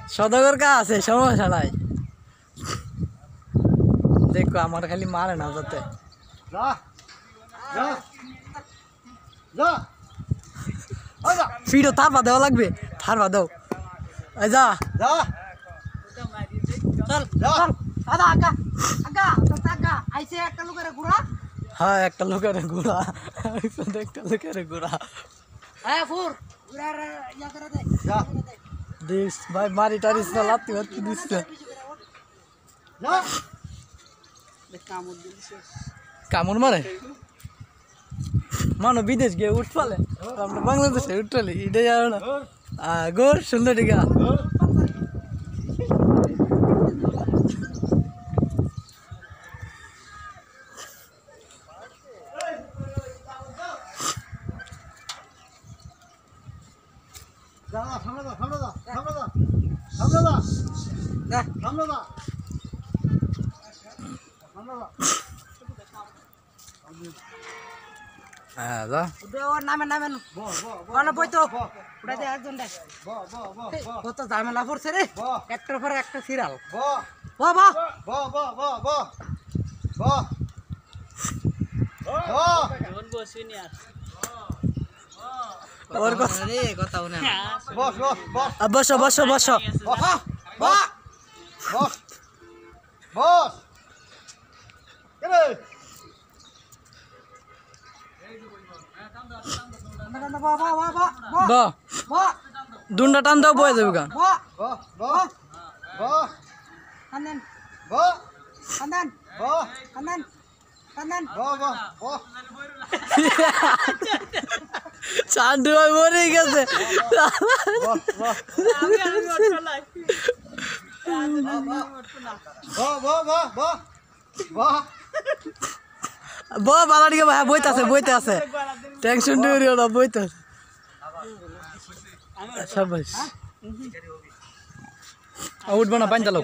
সদগর কা আছে সমস্যা নাই দেখো আমার খালি মারে না যাতে ফিরো থারপা দেওয়া লাগবে থারপা দাও যা চল চল দাদা আগা আগা তো আগা আইছে একটা লোকের ঘোড়া হ্যাঁ একটা লোকের ঘোড়া একটা লোকের ঘোড়া হ্যাঁ ফুর ঘোড়ার ইয়া করে দে দিস ভাই মারি টারিস না লাত্তি মারতে দিস না কামড় মারে মানো বিদেশ গিয়ে উঠ পালে আমরা বাংলাদেশে উঠলে এটাই জানো না গোর সুন্দর টিকা হ্যাঁ যা ওর নামে নামে বলো বই তো ওটা দে একজন দে কত ঝামেলা পড়ছে রে একটার পরে একটা সিরিয়াল বাহ বাহ ওর কথা রে কথা না বসো বসো বসো দুন্ডা টান দাও বয়ে যাবে গা চান্দু মরে গেছে বালাডিকে ভাই বইতে আছে টেনশন নিও না বইতে আছে শাবাশ উঠবো না পানি চালাও